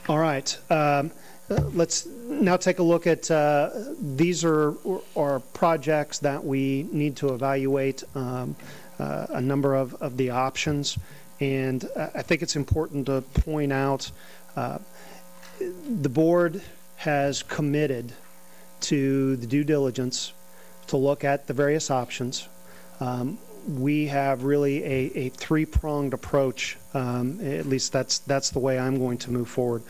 All right. Let's now take a look at these are projects that we need to evaluate a number of the options, and I think it's important to point out the board has committed to the due diligence to look at the various options. We have really a three-pronged approach. At least that's the way I'm going to move forward.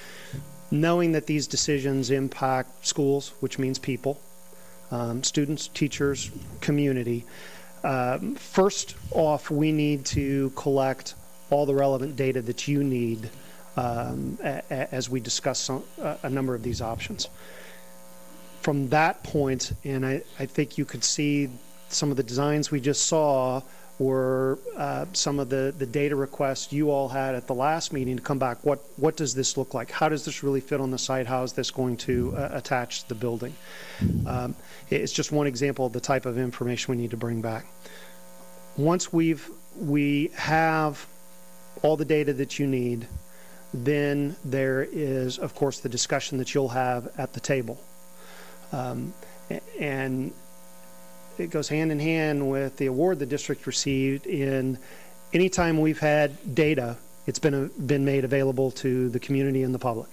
Knowing that these decisions impact schools, which means people, students, teachers, community. First off, we need to collect all the relevant data that you need as we discuss a number of these options. From that point, and I think you could see some of the designs we just saw were some of the data requests you all had at the last meeting to come back. What does this look like? How does this really fit on the site? How is this going to attach to the building? It's just one example of the type of information we need to bring back. Once we have all the data that you need, then there is, of course, the discussion that you'll have at the table. And it goes hand in hand with the award the district received. In any time we've had data, it's been made available to the community and the public.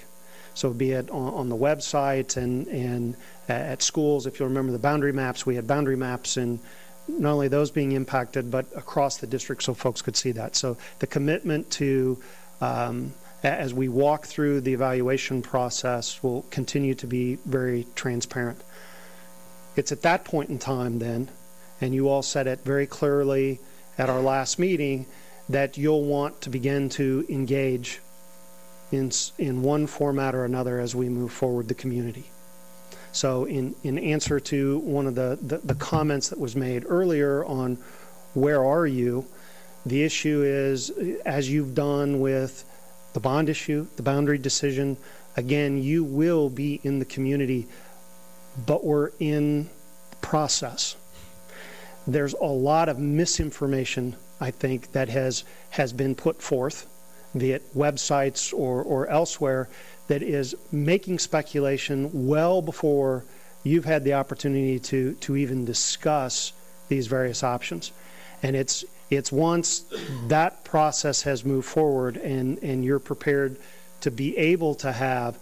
So be it on the website and at schools. If you'll remember the boundary maps, we had boundary maps, and not only those being impacted, but across the district so folks could see that. So the commitment to, as we walk through the evaluation process, will continue to be very transparent. It's at that point in time then, and you all said it very clearly at our last meeting, that you'll want to begin to engage in one format or another as we move forward the community. So in answer to one of the comments that was made earlier on where are you, the issue is, as you've done with the bond issue, the boundary decision, again, you will be in the community, but we're in the process. There's a lot of misinformation, I think, that has been put forth, be it websites or elsewhere, that is making speculation well before you've had the opportunity to even discuss these various options. And it's once that process has moved forward and you're prepared to be able to have,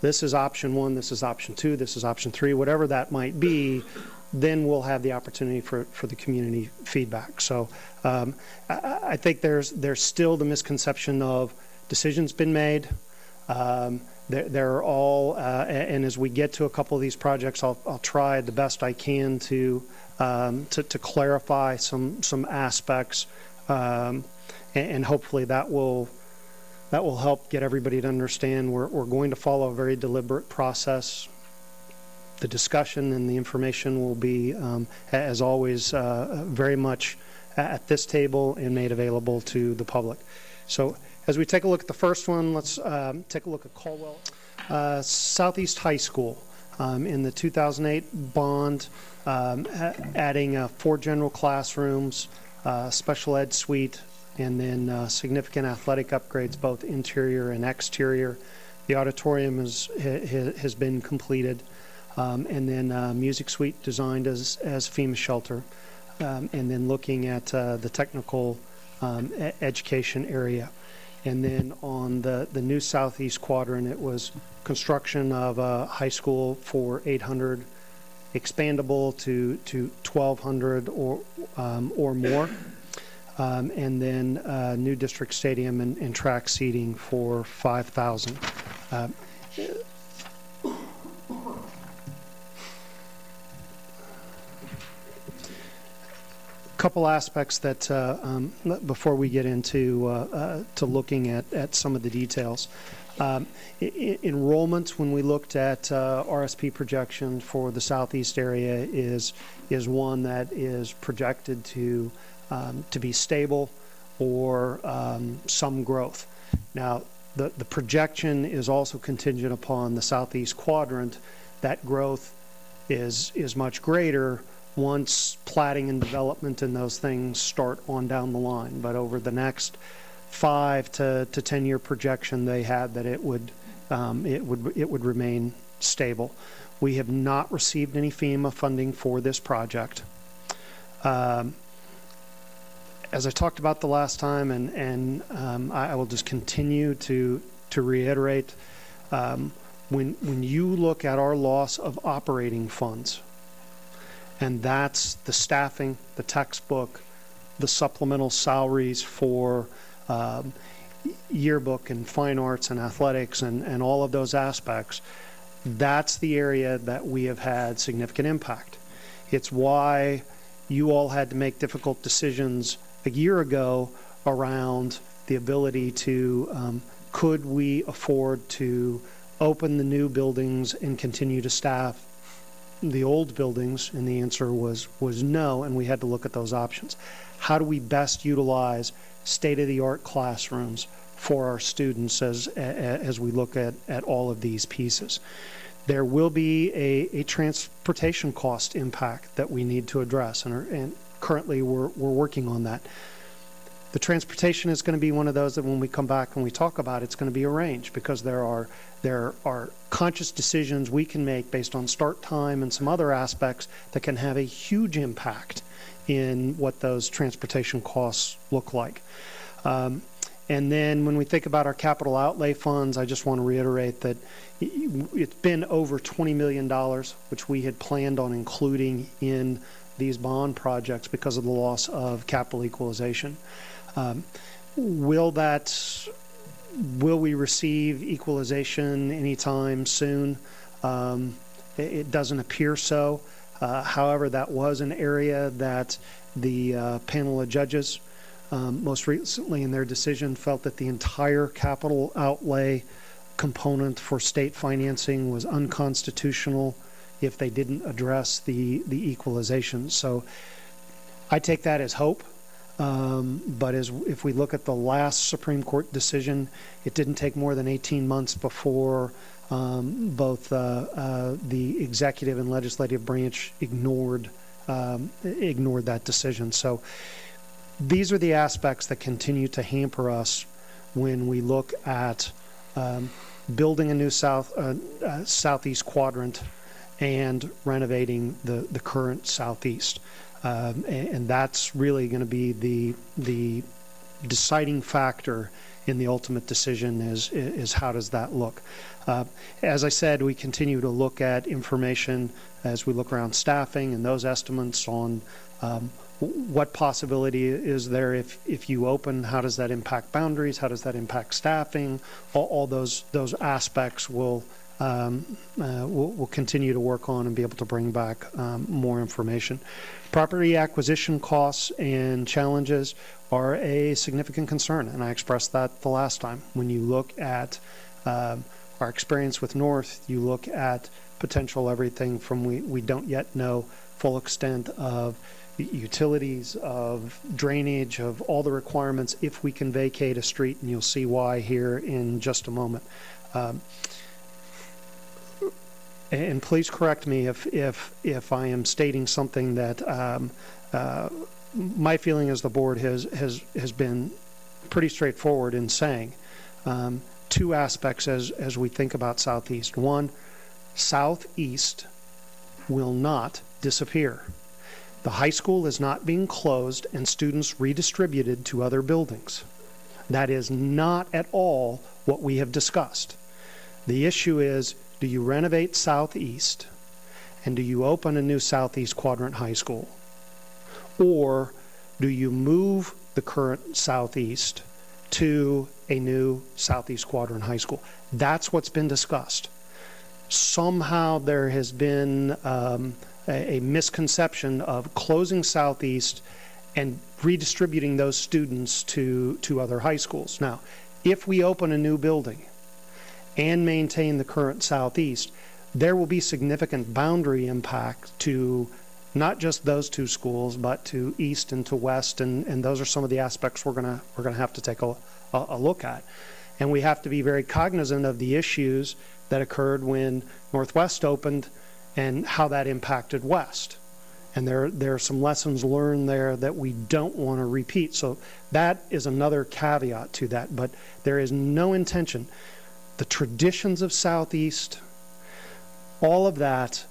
this is option one, this is option two, this is option three, whatever that might be, then we'll have the opportunity for the community feedback. So I think there's still the misconception of decisions been made. They're all, and as we get to a couple of these projects, I'll try the best I can to clarify some aspects, and hopefully that will help get everybody to understand we're going to follow a very deliberate process. The discussion and the information will be, as always, very much at this table and made available to the public. So as we take a look at the first one, let's take a look at Caldwell. Southeast High School. In the 2008 bond, adding 4 general classrooms, special ed suite, and then significant athletic upgrades, both interior and exterior. The auditorium has been completed. And then music suite designed as FEMA shelter, and then looking at the technical education area. And then on the new southeast quadrant, it was construction of a high school for 800, expandable to 1,200 or more, and then new district stadium and track seating for 5,000. Couple aspects that before we get into to looking at some of the details. Enrollment, when we looked at RSP projection for the southeast area, is one that is projected to be stable or some growth. Now, the projection is also contingent upon the southeast quadrant. That growth is much greater once platting and development and those things start on down the line. But over the next 5 to 10 year projection they had that it would remain stable. We have not received any FEMA funding for this project. As I talked about the last time, and I will just continue to reiterate, when you look at our loss of operating funds, and that's the staffing, the textbook, the supplemental salaries for yearbook and fine arts and athletics and all of those aspects, that's the area that we have had significant impact. It's why you all had to make difficult decisions a year ago around the ability to, could we afford to open the new buildings and continue to staff the old buildings? And the answer was no, and we had to look at those options. How do we best utilize state-of-the-art classrooms for our students as we look at all of these pieces? There will be a transportation cost impact that we need to address, and currently we're working on that. The transportation is going to be one of those that when we come back and we talk about it, it's going to be a range, because there are conscious decisions we can make based on start time and some other aspects that can have a huge impact in what those transportation costs look like. And then when we think about our capital outlay funds, I just want to reiterate that it's been over $20 million, which we had planned on including in these bond projects because of the loss of capital equalization. Will we receive equalization anytime soon? It doesn't appear so. However, that was an area that the panel of judges most recently in their decision felt that the entire capital outlay component for state financing was unconstitutional if they didn't address the equalization. So I take that as hope. But if we look at the last Supreme Court decision, it didn't take more than 18 months before both the executive and legislative branch ignored that decision. So these are the aspects that continue to hamper us when we look at building a new southeast quadrant and renovating the current southeast. And that's really going to be the deciding factor in the ultimate decision is how does that look. As I said, we continue to look at information as we look around staffing and those estimates on what possibility is there if you open, how does that impact boundaries, how does that impact staffing, all those aspects we'll continue to work on and be able to bring back more information. Property acquisition costs and challenges are a significant concern, and I expressed that the last time. When you look at our experience with North, you look at potential everything from we don't yet know full extent of utilities, of drainage, of all the requirements if we can vacate a street, and you'll see why here in just a moment. And please correct me if I am stating something that my feeling as the board has been pretty straightforward in saying. Two aspects as we think about Southeast. One, Southeast will not disappear. The high school is not being closed and students redistributed to other buildings. That is not at all what we have discussed. The issue is, do you renovate Southeast and do you open a new Southeast Quadrant High School? Or do you move the current Southeast to a new Southeast Quadrant High School? That's what's been discussed. Somehow there has been a misconception of closing Southeast and redistributing those students to other high schools. Now, if we open a new building and maintain the current Southeast, there will be significant boundary impact to not just those two schools, but to East and to West, and those are some of the aspects we're gonna have to take a look at. And we have to be very cognizant of the issues that occurred when Northwest opened and how that impacted West. And there are some lessons learned there that we don't want to repeat. So that is another caveat to that. But there is no intention. The traditions of Southeast, all of that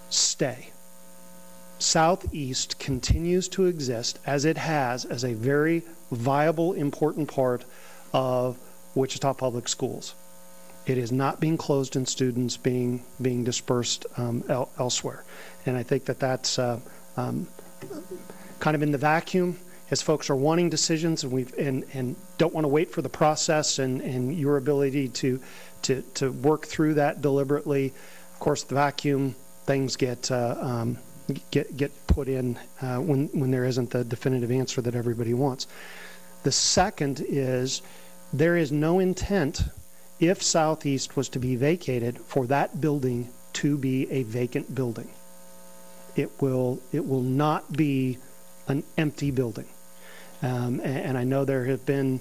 stay. Southeast continues to exist as it has as a very viable, important part of Wichita Public Schools. It is not being closed and students being dispersed elsewhere. And I think that that's kind of in the vacuum as folks are wanting decisions and don't want to wait for the process and your ability to work through that deliberately. Of course, the vacuum things get put in when there isn't the definitive answer that everybody wants. The second is there is no intent, if Southeast was to be vacated, for that building to be a vacant building. It will not be an empty building. And I know there have been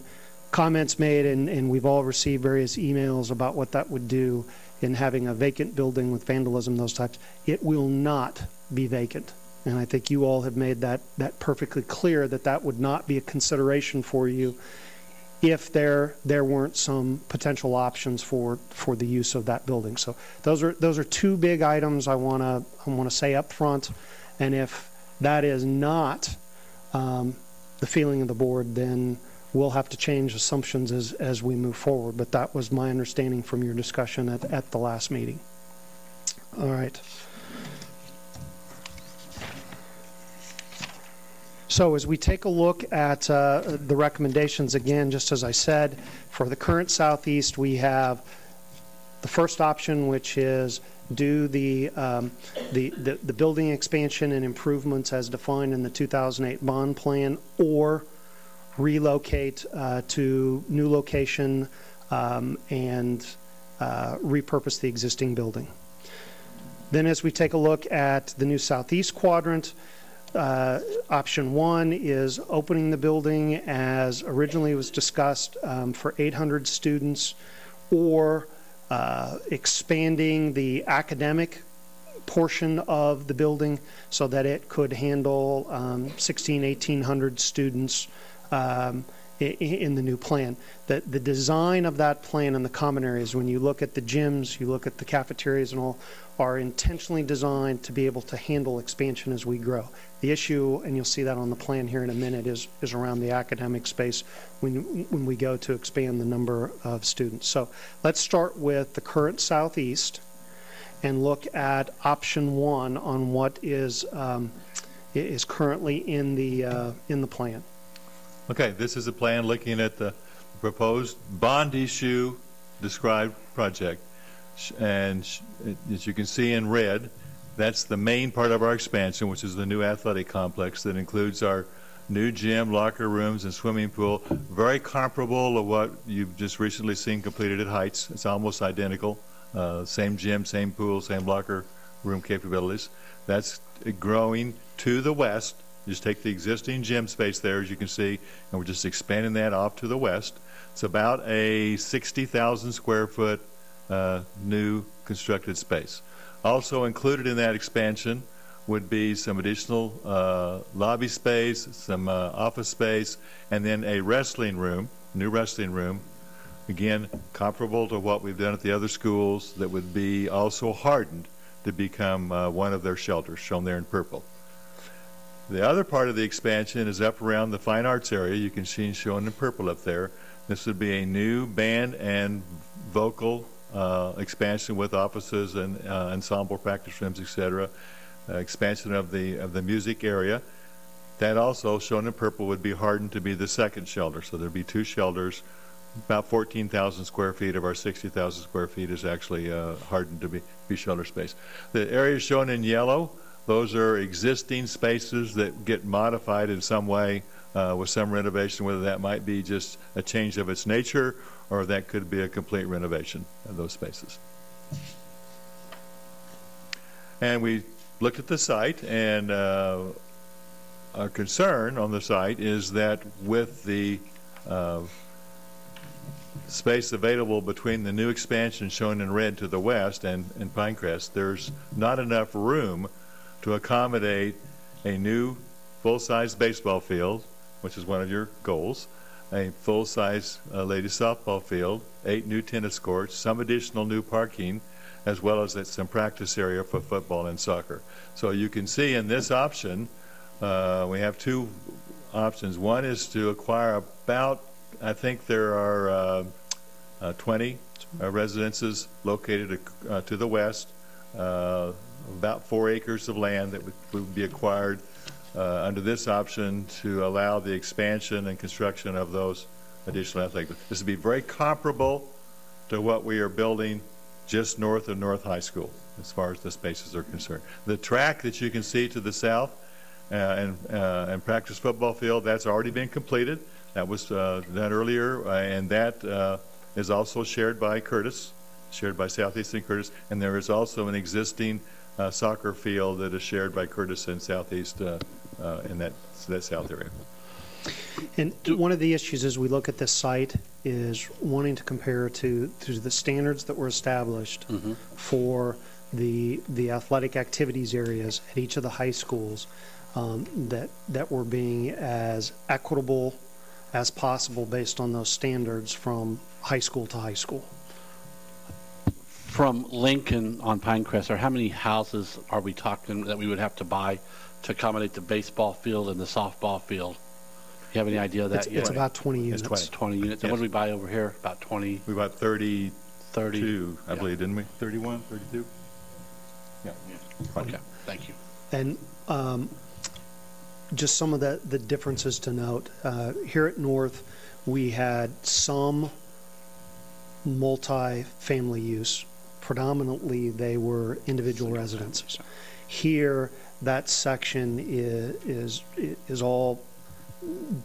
comments made, and we've all received various emails about what that would do in having a vacant building with vandalism, those types. It will not be vacant. And I think you all have made that perfectly clear, that that would not be a consideration for you if there weren't some potential options for the use of that building. So those are two big items I want to say up front. And if that is not the feeling of the board, then we'll have to change assumptions as we move forward. But that was my understanding from your discussion at the last meeting. All right. So as we take a look at the recommendations, again, just as I said, for the current Southeast, we have the first option, which is do the building expansion and improvements as defined in the 2008 bond plan, or relocate to new location and repurpose the existing building. Then as we take a look at the new Southeast quadrant, option one is opening the building as originally was discussed for 800 students, or expanding the academic portion of the building so that it could handle 1,800 students in the new plan. The design of that plan and the common areas, when you look at the gyms, you look at the cafeterias and all, are intentionally designed to be able to handle expansion as we grow. The issue, and you'll see that on the plan here in a minute, is around the academic space when we go to expand the number of students. So let's start with the current Southeast and look at option one on what is currently in the plan. Okay, this is a plan looking at the proposed bond issue described project. And as you can see in red, that's the main part of our expansion, which is the new athletic complex that includes our new gym, locker rooms, and swimming pool. Very comparable to what you've just recently seen completed at Heights. It's almost identical. Same gym, same pool, same locker room capabilities. That's growing to the west. Just take the existing gym space there, as you can see, and we're just expanding that off to the west. It's about a 60,000 square foot new constructed space. Also included in that expansion would be some additional lobby space, some office space, and then a wrestling room, new wrestling room, again comparable to what we've done at the other schools, that would be also hardened to become one of their shelters, shown there in purple. The other part of the expansion is up around the fine arts area. You can see shown in purple up there. This would be a new band and vocal expansion with offices and ensemble practice rooms, etc. Expansion of the music area. That also, shown in purple, would be hardened to be the second shelter. So there'd be two shelters. About 14,000 square feet of our 60,000 square feet is actually hardened to be shelter space. The areas shown in yellow, those are existing spaces that get modified in some way with some renovation, whether that might be just a change of its nature or that could be a complete renovation of those spaces. And we looked at the site, and our concern on the site is that with the space available between the new expansion shown in red to the west and Pinecrest, there's not enough room to accommodate a new full-size baseball field, which is one of your goals, a full-size ladies softball field, 8 new tennis courts, some additional new parking, as well as some practice area for football and soccer. So you can see in this option, we have 2 options. One is to acquire about, I think there are 20 residences located to the west, about 4 acres of land that would be acquired under this option to allow the expansion and construction of those additional athletic. This would be very comparable to what we are building just north of North High School as far as the spaces are concerned. The track that you can see to the south and practice football field, that's already been completed. That was done earlier, and that is also shared by Curtis, shared by Southeastern Curtis, and there is also an existing soccer field that is shared by Curtis and Southeast in that south area. And one of the issues as we look at this site is wanting to compare to the standards that were established for the athletic activities areas at each of the high schools, that were being as equitable as possible based on those standards from high school to high school. From Lincoln on Pinecrest, or how many houses are we talking that we would have to buy to accommodate the baseball field and the softball field? You have any idea of that yet? It's about 20 units. It's 20 units. Yes. And what did we buy over here? About 20? We bought 32, I yeah. believe, didn't we? 31, 32? Yeah. Okay, thank you. And just some of the differences to note. Here at North, we had some multi-family use. Predominantly, they were individual residences. Here, that section is all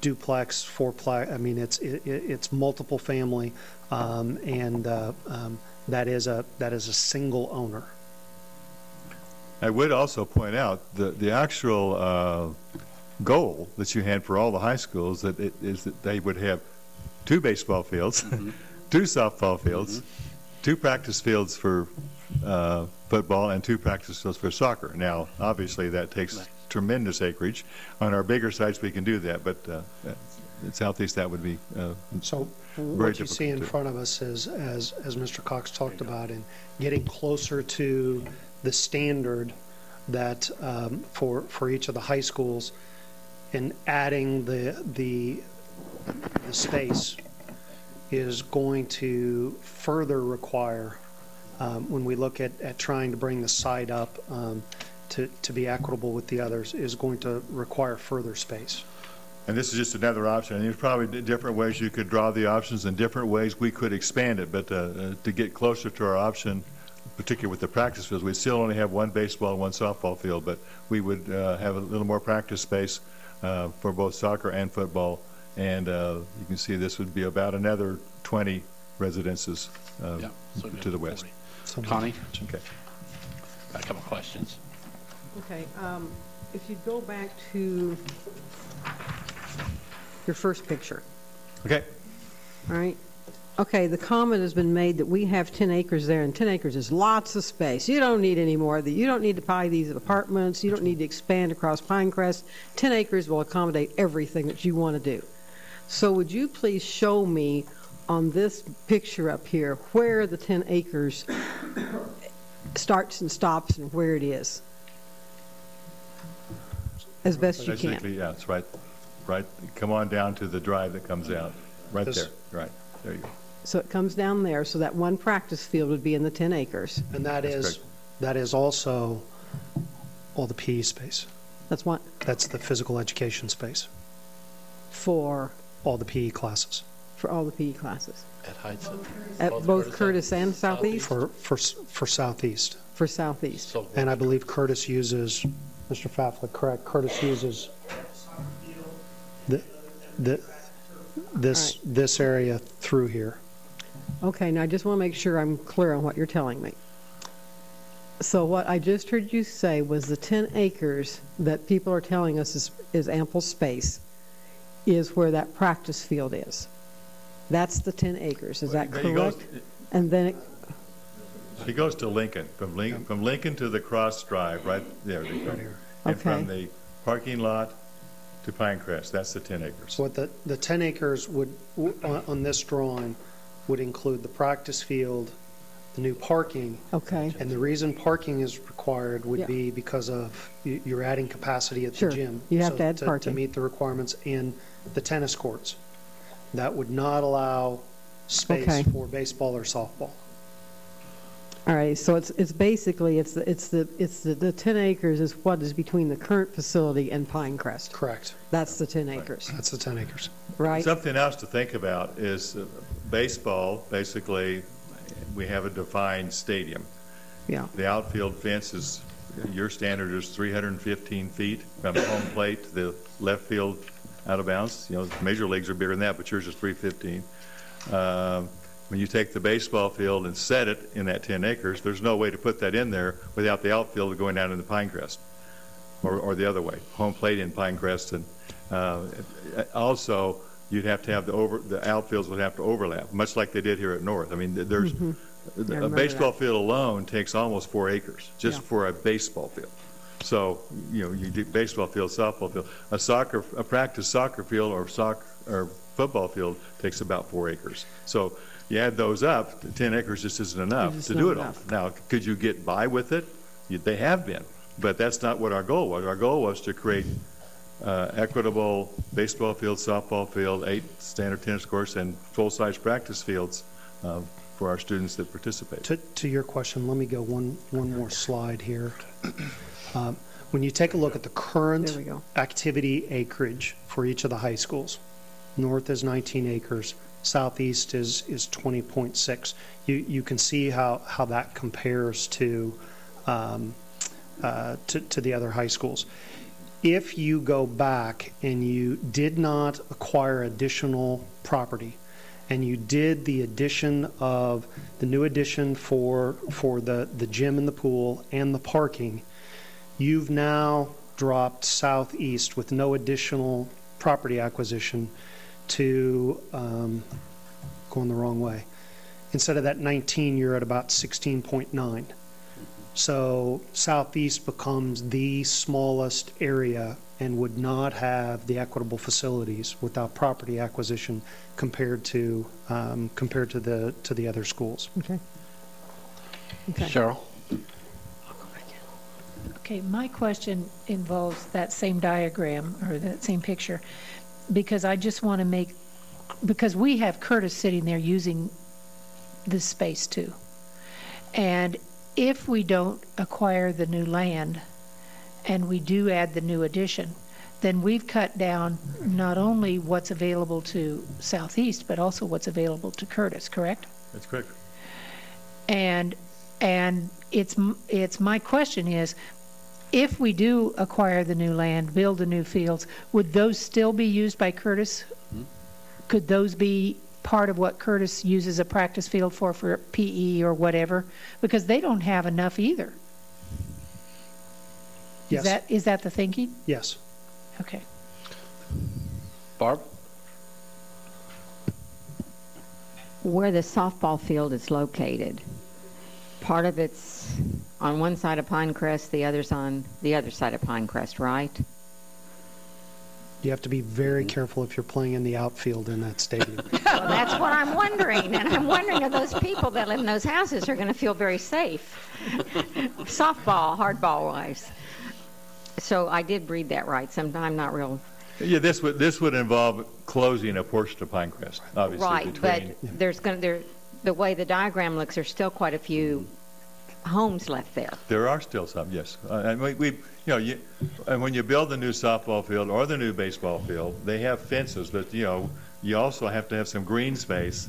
duplex, fourplex. I mean, it's multiple family, and that is a single owner. I would also point out the actual goal that you had for all the high schools is that they would have 2 baseball fields, 2 softball fields, 2 practice fields for football, and 2 practice fields for soccer. Now, obviously, that takes tremendous acreage. On our bigger sites, we can do that, but in Southeast, that would be so what you see in front of us is, as Mr. Cox talked about, in getting closer to the standard that for each of the high schools, and adding the space is going to further require, when we look at trying to bring the site up to be equitable with the others, is going to require further space. And this is just another option. And there's probably different ways you could draw the options and different ways we could expand it. But to get closer to our option, particularly with the practice fields, we still only have 1 baseball and 1 softball field, but we would have a little more practice space for both soccer and football. And you can see this would be about another 20 residences to the west. So Connie? Okay. Got a couple questions. Okay. If you go back to your first picture. Okay. All right. Okay, the comment has been made that we have 10 acres there, and 10 acres is lots of space. You don't need any more. You don't need to buy these apartments. You don't need to expand across Pinecrest. 10 acres will accommodate everything that you want to do. So would you please show me on this picture up here where the 10 acres starts and stops and where it is, as best you can? Basically, yeah, it's right. Come on down to the drive that comes out. Right there. Right. There you go. So it comes down there, so that 1 practice field would be in the 10 acres. And that is also all the PE space. That's what? That's the physical education space. For? All the PE classes. For all the PE classes. At Heights? At both Curtis and Southeast? For Southeast. For Southeast. So And I believe Curtis uses, Mr. Faflick, correct, Curtis uses this area through here. Okay, now I just want to make sure I'm clear on what you're telling me. So what I just heard you say was the 10 acres that people are telling us is ample space is where that practice field is. That's the 10 acres. Is that correct? And then He goes to Lincoln, from Lincoln to the Cross Drive, right there they go. Right here. And Okay. from the parking lot to Pinecrest, that's the 10 acres. So what the 10 acres would, on this drawing, would include the practice field, the new parking, Okay, and the reason parking is required Yeah. would be because of you're adding capacity at Sure. the gym. You have So to add To parking. meet the requirements in the tennis courts. That would not allow space Okay. for baseball or softball. all right, so it's basically, the 10 acres is what is between the current facility and Pinecrest. Correct. That's the 10 acres, That's the 10 acres. right? Something else to think about is baseball, basically, we have a defined stadium. Yeah, The outfield fence is, your standard is 315 feet from home plate to the left field out of bounds. You know, major leagues are bigger than that, but yours is 315. When you take the baseball field and set it in that 10 acres, there's no way to put that in there without the outfield going down into Pinecrest, or the other way, home plate in Pinecrest. And also, you'd have to have the outfields would have to overlap, much like they did here at North. I mean, there's a remember baseball that. field alone takes almost 4 acres just Yeah. for a baseball field. So, you know, you do baseball field, softball field, a practice soccer field or football field takes about 4 acres. So you add those up, 10 acres just isn't enough It's to not do it all. enough. Now, could you get by with it? They have been, but that's not what our goal was. Our goal was to create equitable baseball field, softball field, 8 standard tennis courts, and full-size practice fields for our students that participate. To your question, let me go one more slide here. When you take a look at the current There we go. activity acreage for each of the high schools, north is 19 acres, southeast is 20.6. You can see how that compares to the other high schools. If you go back and you did not acquire additional property, and you did the addition of the new addition for the gym and the pool and the parking, you've now dropped southeast with no additional property acquisition to going the wrong way. Instead of that 19, you're at about 16.9. So southeast becomes the smallest area and would not have the equitable facilities without property acquisition compared to the other schools. Okay. Okay. Cheryl? Okay, my question involves that same diagram or that same picture, because I just want to because we have Curtis sitting there using this space too. And if we don't acquire the new land and we do add the new addition, then we've cut down not only what's available to Southeast, but also what's available to Curtis, correct? That's correct. And it's my question is, if we do acquire the new land, build the new fields, would those still be used by Curtis? Could those be part of what Curtis uses a practice field for PE or whatever? Because they don't have enough either. Yes. Is that the thinking? Yes. Okay. Barb? Where the softball field is located, part of it's on one side of Pinecrest, the other's on the other side of Pinecrest, right? You have to be very careful if you're playing in the outfield in that stadium. Well, that's what I'm wondering, and I'm wondering if those people that live in those houses are going to feel very safe, softball, hardball wise. So I did read that right. I'm not real Yeah, this would involve closing a portion of Pinecrest, obviously. right, between, but the way the diagram looks, there's still quite a few homes left there. There are still some, yes. And and when you build the new softball field or the new baseball field, they have fences, but you also have to have some green space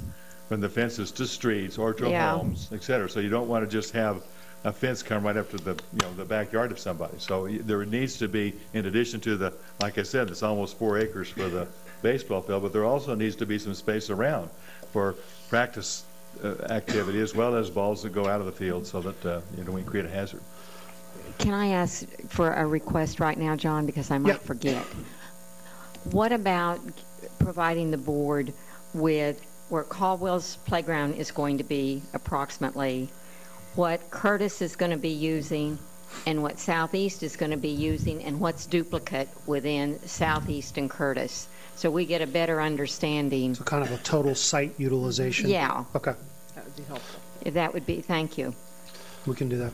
from the fences to streets or to Yeah. homes, et cetera. So you don't want to just have a fence come right up to the backyard of somebody. So there needs to be, in addition to like I said, it's almost 4 acres for the baseball field, but there also needs to be some space around for practice activity as well as balls that go out of the field, so that we create a hazard. Can I ask for a request right now, John, because I might Yeah. forget? What about providing the board with where Caldwell's playground is going to be approximately, what Curtis is going to be using and what Southeast is going to be using and what's duplicate within Southeast and Curtis, so we get a better understanding. So kind of a total site utilization? Yeah. Okay, That would be helpful. That would be, thank you. we can do that.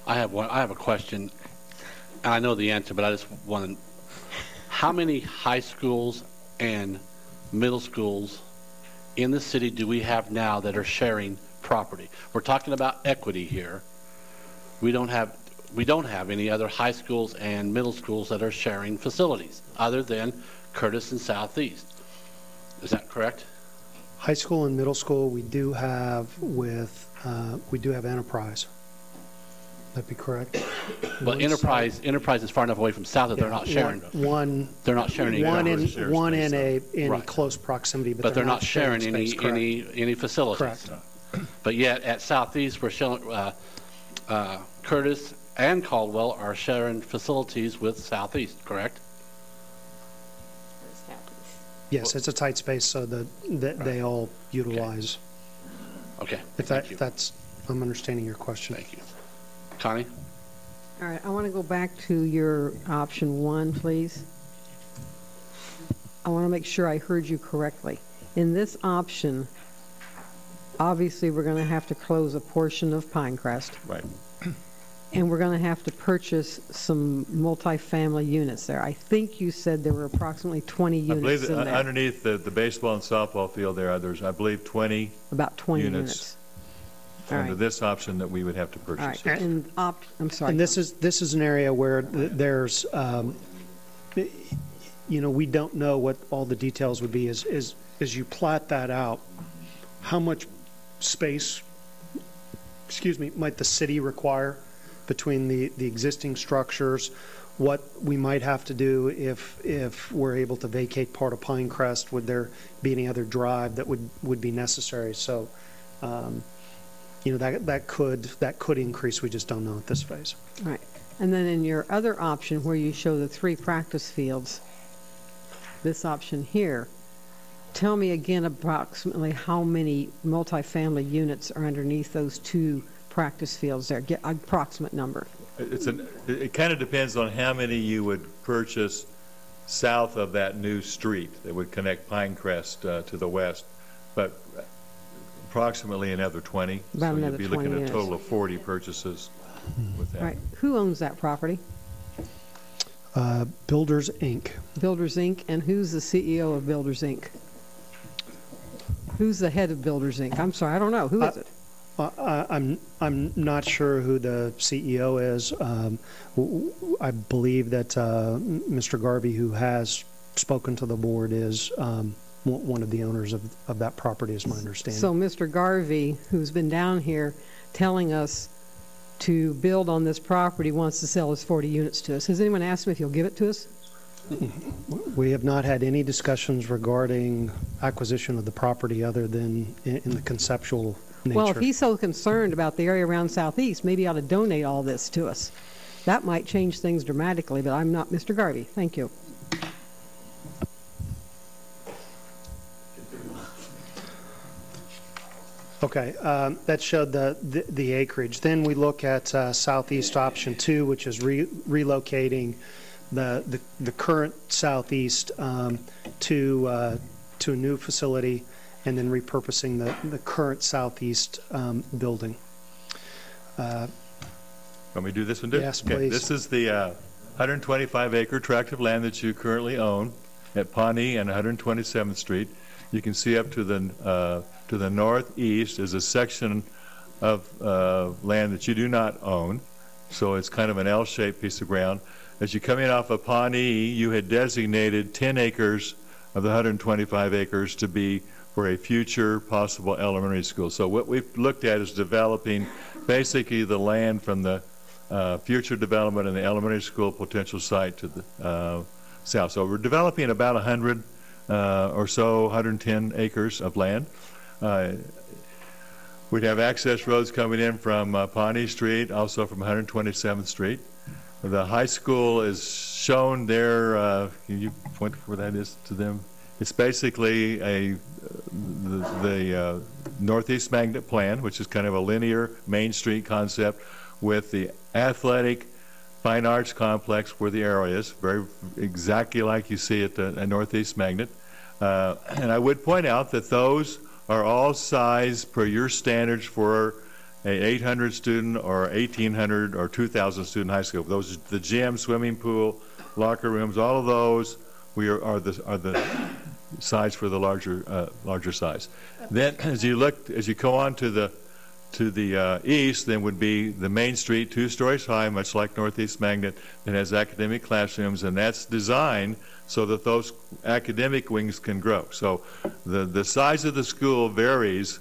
I have a question. And I know the answer, but I just want to, how many high schools and middle schools in the city do we have now that are sharing property? We're talking about equity here. We don't have any other high schools and middle schools that are sharing facilities other than Curtis and Southeast. Is that correct? High school and middle school, we do have Enterprise. That'd be correct? But Enterprise is far enough away from South that they're not sharing. They're not sharing any. One in a Right. close proximity, But they're not sharing any facilities. Correct. But yet at Southeast, we're showing Curtis and Caldwell are sharing facilities with Southeast, correct? Yes, it's a tight space, so that they all utilize. Okay. If I'm understanding your question. Thank you. Connie? All right, I want to go back to your option 1, please. I want to make sure I heard you correctly. In this option, obviously, we're going to have to close a portion of Pinecrest. Right. And we're going to have to purchase some multifamily units there. I think you said there were approximately 20 I units believe in that there. underneath the baseball and softball field there, there's, I believe, 20 About 20 units. units. All under right. this option that we would have to All purchase. right. And I'm sorry. And this is an area where there's, we don't know what all the details would be. As you plot that out, how much space, might the city require between the existing structures, what we might have to do if we're able to vacate part of Pinecrest? Would there be any other drive that would be necessary? So, that could increase. We just don't know at this phase. Right. And then in your other option where you show the 3 practice fields, this option here, tell me again approximately how many multifamily units are underneath those 2 practice fields there. Get an approximate number. It kind of depends on how many you would purchase south of that new street that would connect Pinecrest to the west, but approximately another 20. About another you'd be 20 looking at a units. total of 40 purchases with that. Right. Who owns that property? Builders, Inc. Builders, Inc. And who's the CEO of Builders, Inc.? Who's the head of Builders, Inc.? I'm sorry, I don't know. Who is it? I'm not sure who the CEO is. I believe that Mr. Garvey, who has spoken to the board, is one of the owners of that property, is my understanding. So Mr. Garvey, who's been down here telling us to build on this property, wants to sell his 40 units to us. Has anyone asked him if he'll give it to us? We have not had any discussions regarding acquisition of the property other than in the conceptual nature. Well, if he's so concerned about the area around Southeast, maybe he ought to donate all this to us. That might change things dramatically, but I'm not Mr. Garvey. Thank you. Okay, that showed the acreage. Then we look at Southeast option 2, which is relocating the current Southeast to a new facility, and then repurposing the current Southeast building. Want me to do this one, too? Yes, Okay, please. this is the 125-acre tract of land that you currently own at Pawnee and 127th Street. You can see up to the northeast is a section of land that you do not own, so it's kind of an L-shaped piece of ground. As you come in off of Pawnee, you had designated 10 acres of the 125 acres to be for a future possible elementary school. So what we've looked at is developing basically the land from the future development in the elementary school potential site to the south. So we're developing about 100 or so, 110 acres of land. We'd have access roads coming in from Pawnee Street, also from 127th Street. The high school is shown there. Can you point where that is to them? It's basically a the Northeast Magnet Plan, which is kind of a linear Main Street concept, with the athletic fine arts complex where the arrow is, very exactly like you see at the Northeast Magnet. And I would point out that those are all sized per your standards for a 800 student or 1,800 or 2,000 student high school. Those are the gym, swimming pool, locker rooms, all of those are the size for the larger size. Then as you go on to the east, then would be the Main Street, 2 stories high, much like Northeast Magnet, that has academic classrooms, and that's designed so that those academic wings can grow. So the size of the school varies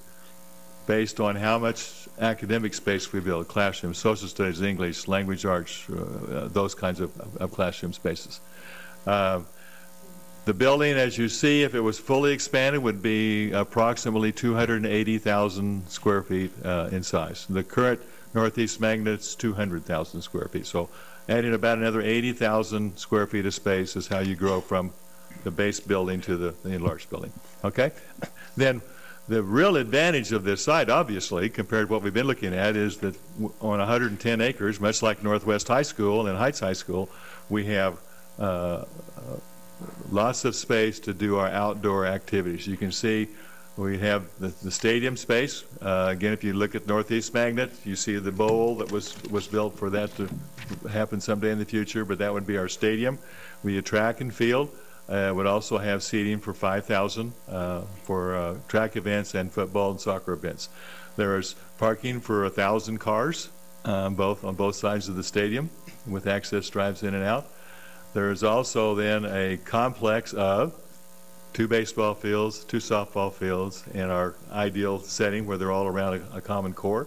based on how much academic space we build, classrooms, social studies, English, language arts, those kinds of classroom spaces. The building, as you see, if it was fully expanded, would be approximately 280,000 square feet in size. The current Northeast Magnet's 200,000 square feet. So adding about another 80,000 square feet of space is how you grow from the base building to the enlarged building. Okay? Then the real advantage of this site, obviously, compared to what we've been looking at, is that on 110 acres, much like Northwest High School and Heights High School, we have lots of space to do our outdoor activities. You can see we have the stadium space. Again, if you look at Northeast Magnet, you see the bowl that was built for that to happen someday in the future, but that would be our stadium. We have track and field. Would also have seating for 5,000 for track events and football and soccer events. There is parking for 1,000 cars on both sides of the stadium with access drives in and out. There is also then a complex of 2 baseball fields, 2 softball fields in our ideal setting where they're all around a common core.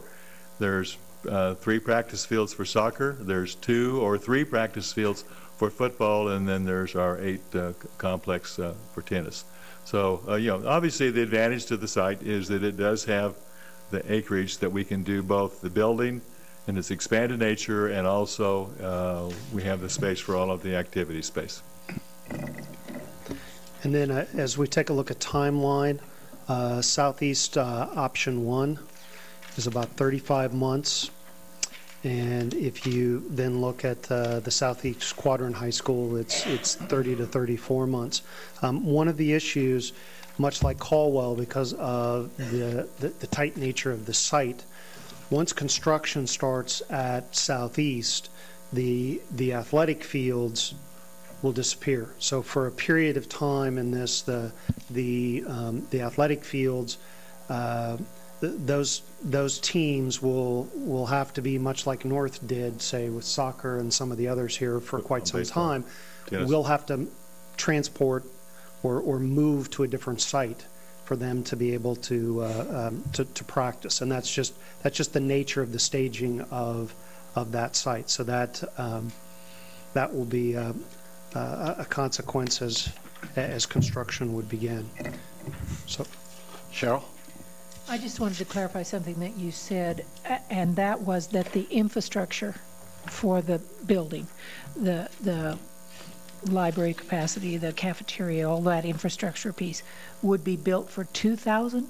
There's 3 practice fields for soccer. There's 2 or 3 practice fields for football, and then there's our 8 complex for tennis. So, obviously the advantage to the site is that it does have the acreage that we can do both the building in its expanded nature, and also we have the space for all of the activity space. And then as we take a look at timeline, Southeast option 1 is about 35 months. And if you then look at the Southeast Quadrant High School, it's 30 to 34 months. One of the issues, much like Caldwell, because of the tight nature of the site, once construction starts at Southeast, the athletic fields will disappear. So for a period of time in this, the athletic fields, those teams will have to be much like North did, say, with soccer and some of the others here for quite some time. Tennis. We'll have to transport or move to a different site for them to be able to practice, and that's just the nature of the staging of that site. So that will be a consequence as construction would begin. So, Cheryl? I just wanted to clarify something that you said, and that was that the infrastructure for the building, the library capacity, the cafeteria, all that infrastructure piece, would be built for 2,000?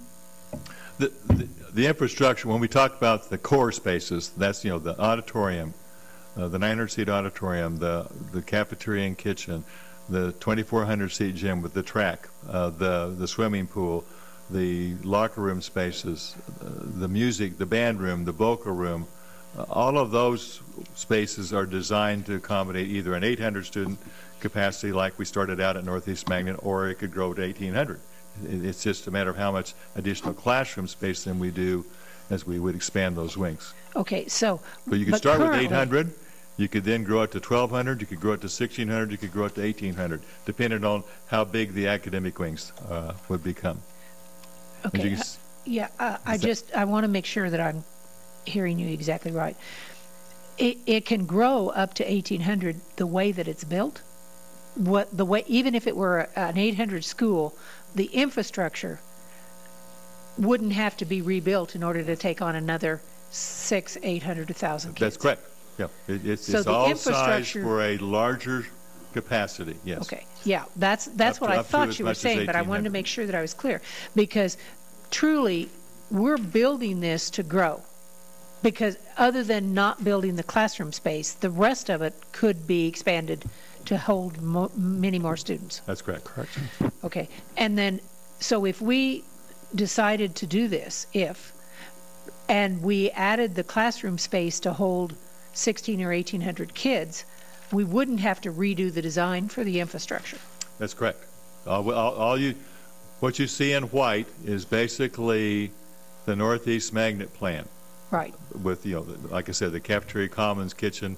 The infrastructure, when we talk about the core spaces, that's, the auditorium, the 900-seat auditorium, the cafeteria and kitchen, the 2,400-seat gym with the track, the swimming pool, the locker room spaces, the music, the band room, the vocal room, all of those spaces are designed to accommodate either an 800-student capacity like we started out at Northeast Magnet, or it could grow to 1,800. It's just a matter of how much additional classroom space then we do as we would expand those wings. Okay, so... But you could start with 800, you could then grow it to 1,200, you could grow it to 1,600, you could grow it to 1,800, depending on how big the academic wings would become. Okay, yeah, I want to make sure that I'm hearing you exactly right. It can grow up to 1,800 the way that it's built. Even if it were an 800 school, the infrastructure wouldn't have to be rebuilt in order to take on another 600, 800, 1,000 kids. That's correct. Yeah, it's all sized for a larger capacity, yes. Okay, yeah, that's what I up to thought as you were much as saying, but I wanted to 1,800. make sure that I was clear. Because truly, we're building this to grow. Because other than not building the classroom space, the rest of it could be expanded to hold many more students. That's correct. Correct. Okay, and then, so if we decided to do this, and we added the classroom space to hold 16 or 1,800 kids, we wouldn't have to redo the design for the infrastructure. That's correct. What you see in white is basically the Northeast Magnet Plan. Right. With, like I said, the cafeteria, commons, kitchen,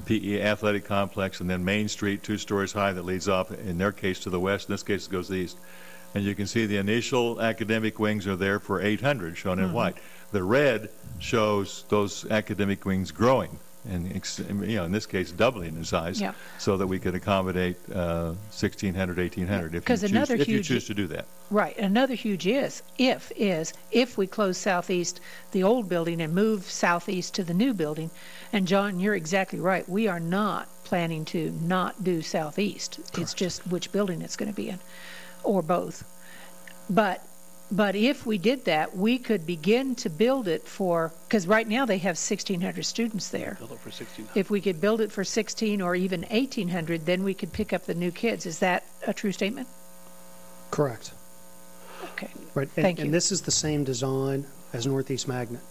PE athletic complex, and then Main Street, 2 stories high, that leads off, in their case, to the west. In this case, it goes east. And you can see the initial academic wings are there for 800, shown in white. The red shows those academic wings growing, and in this case, doubling in size, so that we could accommodate 1,600, 1,800 if you choose to do that. Right. Another huge if we close southeast, the old building, and move southeast to the new building. And John, you're exactly right. We are not planning to not do southeast. Correct. It's just which building it's going to be in, or both. But if we did that, we could begin to build it for, because right now they have 1,600 students there. Build it for 1,600. If we could build it for 16 or even 1,800, then we could pick up the new kids. Is that a true statement? Correct. Okay. Right. Thank you. And this is the same design as Northeast Magnet.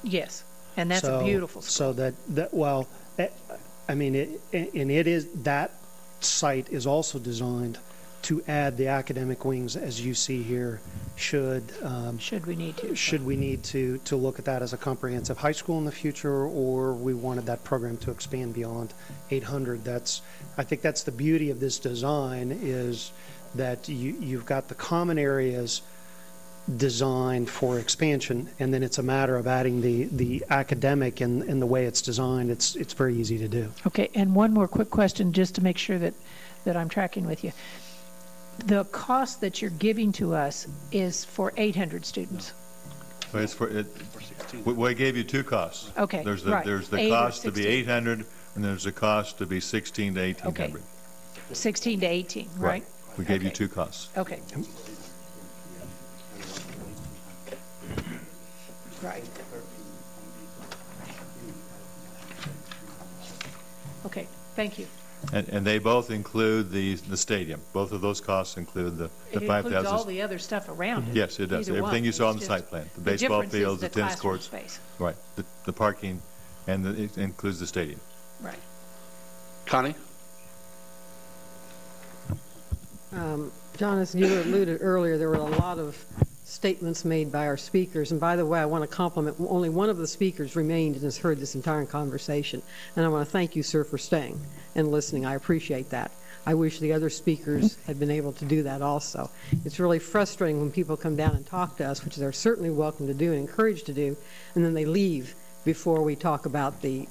Yes. And that's a beautiful school. So that site is also designed to add the academic wings, as you see here, should we need to look at that as a comprehensive high school in the future, or we wanted that program to expand beyond 800. I think that's the beauty of this design, is that you've got the common areas designed for expansion, and then it's a matter of adding the academic and the way it's designed. It's very easy to do. Okay, and one more quick question, just to make sure that I'm tracking with you. The cost that you're giving to us is for 800 students. Well, it's for 16. We gave you 2 costs. Okay, there's right. the cost to be 800, and there's the cost to be 16 to 1,800. Okay. 16 to 18, right? We gave you 2 costs. Okay. Right. Okay, thank you. And they both include the stadium. Both of those costs include the 5,000. It includes all the other stuff around it. Yes, it does. Everything you saw on the site plan. The baseball fields, the tennis courts. Space. Right. The parking, and it includes the stadium. Right. Connie? John, as you alluded earlier, there were a lot of statements made by our speakers. And by the way, I want to compliment, only one of the speakers remained and has heard this entire conversation. And I want to thank you, sir, for staying and listening. I appreciate that. I wish the other speakers had been able to do that also. It's really frustrating when people come down and talk to us, which they're certainly welcome to do and encouraged to do, and then they leave before we talk about the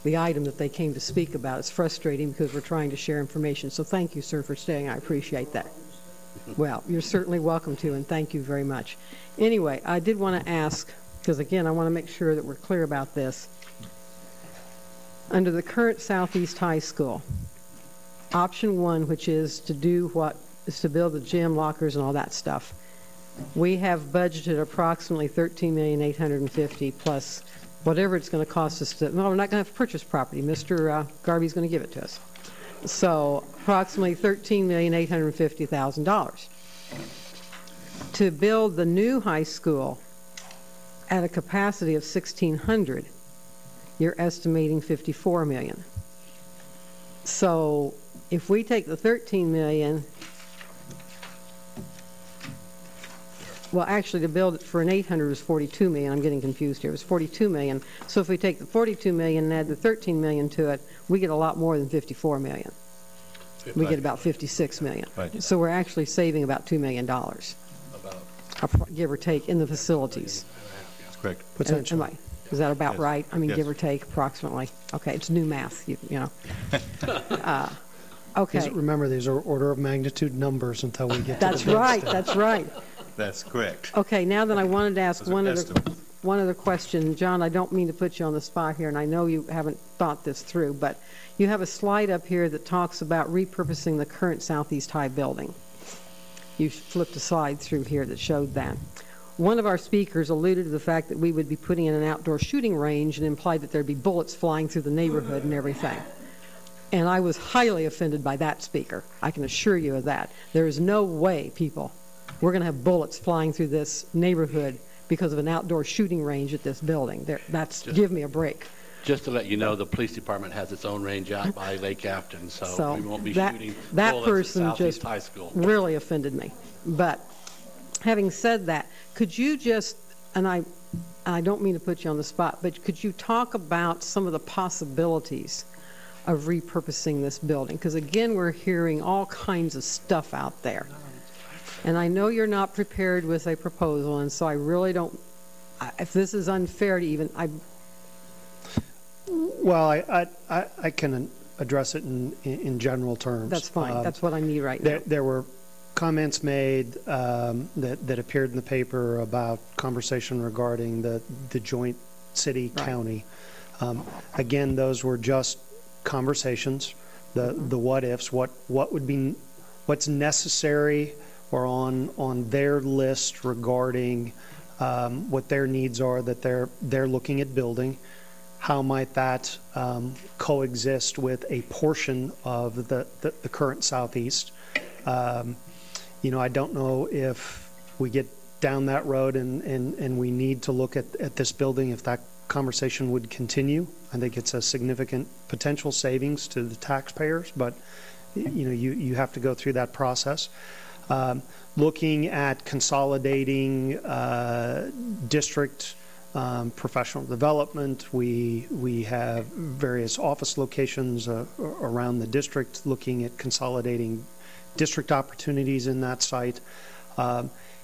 item that they came to speak about. It's frustrating because we're trying to share information. So thank you, sir, for staying. I appreciate that. Well, you're certainly welcome to, and thank you very much. Anyway, I did want to ask, because again, I want to make sure that we're clear about this. Under the current Southeast High School, option 1, which is to do what is to build the gym, lockers, and all that stuff, we have budgeted approximately $13,850,000 plus whatever it's going to cost us to. No, we're not going to have to purchase property. Mr. Garvey's going to give it to us. So approximately $13,850,000. To build the new high school at a capacity of 1,600, you're estimating $54 million. So if we take the $13 million, well, actually, to build it for an 800 was $42 million. I'm getting confused here. It was $42 million. So if we take the $42 million and add the $13 million to it, we get a lot more than $54 million. We get about $56 million. Right. So we're actually saving about $2 million, give or take, in the facilities. That's correct. Potentially. Is that about right? I mean, Yes. give or take, approximately. Okay, it's new math, you know. Okay. Remember, these are order of magnitude numbers until we get to That's the big right. stuff. That's right. That's correct. Okay, now then I wanted to ask Those are one one other question. John, I don't mean to put you on the spot here, and I know you haven't thought this through, but you have a slide up here that talks about repurposing the current Southeast High building. You flipped a slide through here that showed that. One of our speakers alluded to the fact that we would be putting in an outdoor shooting range and implied that there'd be bullets flying through the neighborhood and everything. And I was highly offended by that speaker. I can assure you of that. There is no way, people, we're going to have bullets flying through this neighborhood because of an outdoor shooting range at this building. Give me a break. Just to let you know, the police department has its own range out by Lake Afton, so we won't be shooting that bullets person at Southeast just High School. Really offended me. But having said that, could you just, and I don't mean to put you on the spot, but could you talk about some of the possibilities of repurposing this building? Because again, we're hearing all kinds of stuff out there. And I know you're not prepared with a proposal, and so I really don't, if this is unfair to even, Well, I can address it in general terms. That's fine. That's what I need right now. There were comments made that appeared in the paper about conversation regarding the joint city-county. Again, those were just conversations, the what ifs, what's necessary or on their list regarding what their needs are that they're looking at building. How might that coexist with a portion of the current Southeast? I don't know if we get down that road and we need to look at this building, if that conversation would continue. I think it's a significant potential savings to the taxpayers, but you have to go through that process. Looking at consolidating district professional development, we have various office locations around the district, looking at consolidating district opportunities in that site.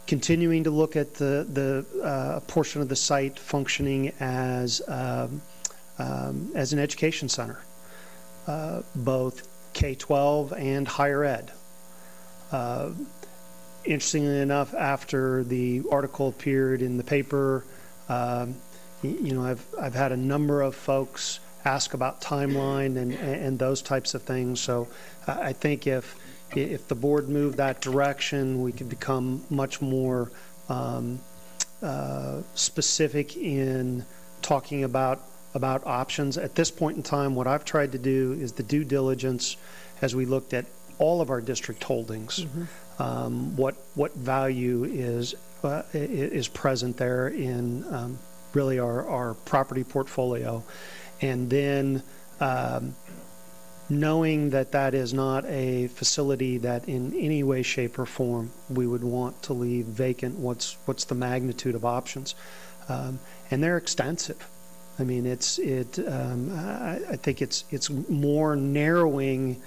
Continuing to look at the portion of the site functioning as an education center, both K-12 and higher ed. Interestingly enough, after the article appeared in the paper, I've had a number of folks ask about timeline and those types of things. So I think if the board moved that direction, we could become much more specific in talking about options. At this point in time, what I've tried to do is the due diligence as we looked at all of our district holdings. What value is present there in really our property portfolio, and then knowing that is not a facility that in any way, shape, or form we would want to leave vacant. What's the magnitude of options? And they're extensive. I mean, I think it's more narrowing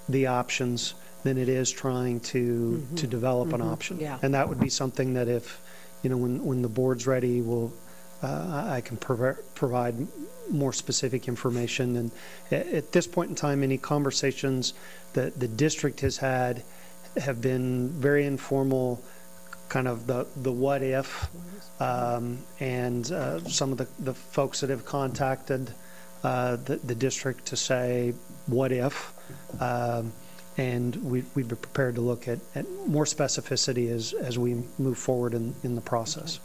the options than it is trying to develop an option. Yeah. And that would be something that if, when the board's ready, I can provide more specific information. And at this point in time, any conversations that the district has had have been very informal, kind of the what if, and some of the folks that have contacted the district to say what if, and we'd be prepared to look at more specificity as we move forward in the process.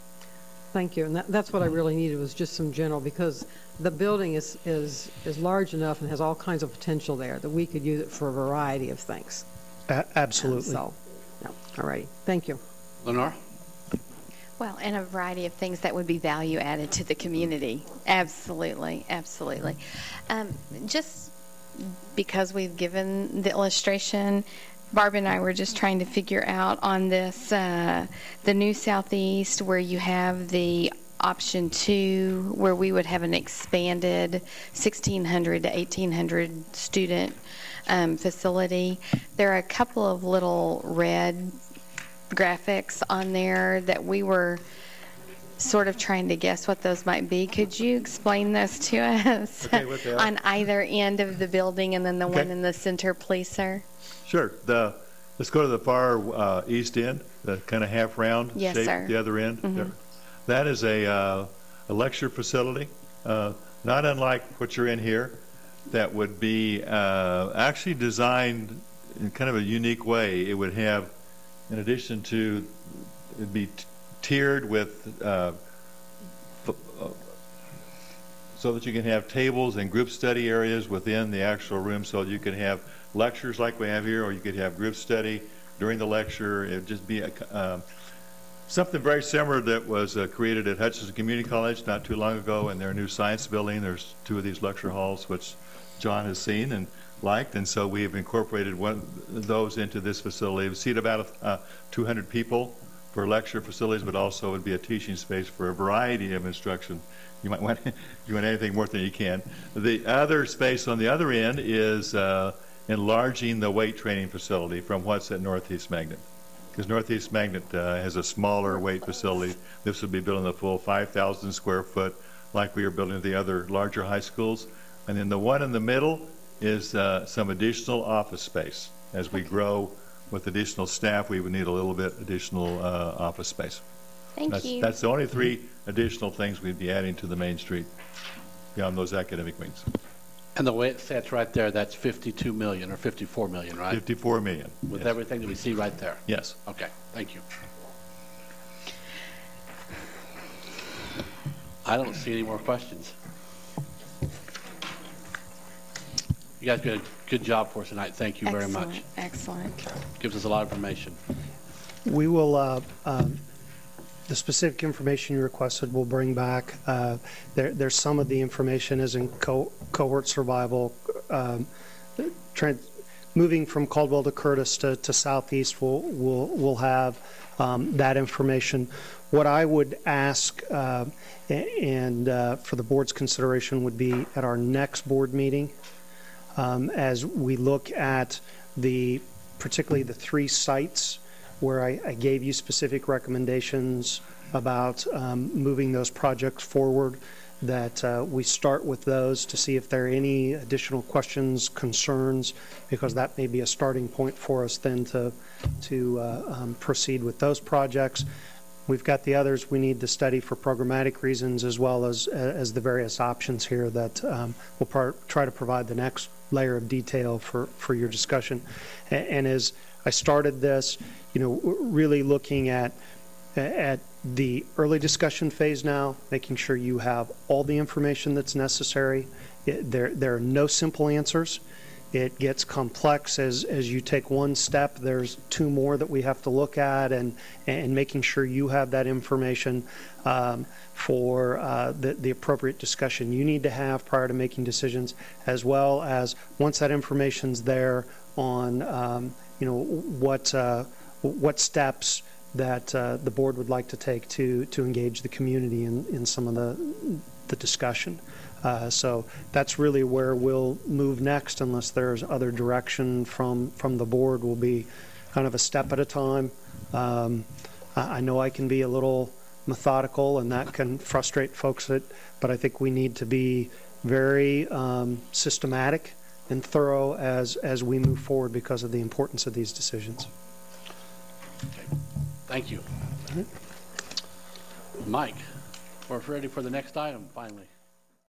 Thank you. And that's what I really needed, was just some general, because the building is large enough and has all kinds of potential there that we could use it for a variety of things. Absolutely. All righty. Thank you. Lenore? Well, and a variety of things that would be value added to the community. Absolutely, absolutely. Just because we've given the illustration, Barb and I were just trying to figure out on this, the new Southeast, where you have the option 2, where we would have an expanded 1,600 to 1,800 student facility. There are a couple of little red graphics on there that we were sort of trying to guess what those might be. Could you explain those to us? Okay, what they are. On either end of the building, and then the one in the center, please, sir? Sure. Let's go to the far east end, the kind of half round Yes, shape, sir. the other end. There. That is a lecture facility, not unlike what you're in here, that would be actually designed in kind of a unique way. It would have, in addition to, it'd be tiered with, so that you can have tables and group study areas within the actual room, so you could have lectures like we have here, or you could have group study during the lecture. It would just be something very similar that was created at Hutchinson Community College not too long ago in their new science building. There's 2 of these lecture halls, which John has seen and liked, and so we've incorporated one of those into this facility. It would seat about 200 people for lecture facilities, but also would be a teaching space for a variety of instruction. You might want, you want anything more than you can. The other space on the other end is enlarging the weight training facility from what's at Northeast Magnet. Because Northeast Magnet has a smaller weight facility. This would be building the full 5,000 square foot like we are building at the other larger high schools. And then the one in the middle is some additional office space. As we grow with additional staff, we would need a little bit additional office space. Thank you. That's the only 3 additional things we'd be adding to the Main Street beyond those academic wings. And the way it sits right there, that's 52 million or 54 million, right? 54 million. With yes. everything that we see right there? Yes. Okay, thank you. I don't see any more questions. You guys did a good job for us tonight. Thank you very much. Excellent. Gives us a lot of information. We will, the specific information you requested, we'll bring back. There's some of the information is in cohort survival. Moving from Caldwell to Curtis to Southeast, we'll have that information. What I would ask, and for the board's consideration, would be at our next board meeting, as we look at particularly the 3 sites where I gave you specific recommendations about moving those projects forward, that we start with those to see if there are any additional questions, concerns, because that may be a starting point for us then to proceed with those projects. We've got the others we need to study for programmatic reasons, as well as the various options here that we'll try to provide the next layer of detail for your discussion. And as I started this, really looking at the early discussion phase now, making sure you have all the information that's necessary. There are no simple answers. It gets complex as you take one step. There's 2 more that we have to look at, and making sure you have that information for the appropriate discussion you need to have prior to making decisions, as well as once that information's there on what steps that the board would like to take to engage the community in some of the discussion. So that's really where we'll move next, unless there's other direction from the board. Will be kind of a step at a time. I know I can be a little methodical, and that can frustrate folks, but I think we need to be very systematic and thorough as we move forward because of the importance of these decisions. Okay. Thank you. Mike, we're ready for the next item, finally.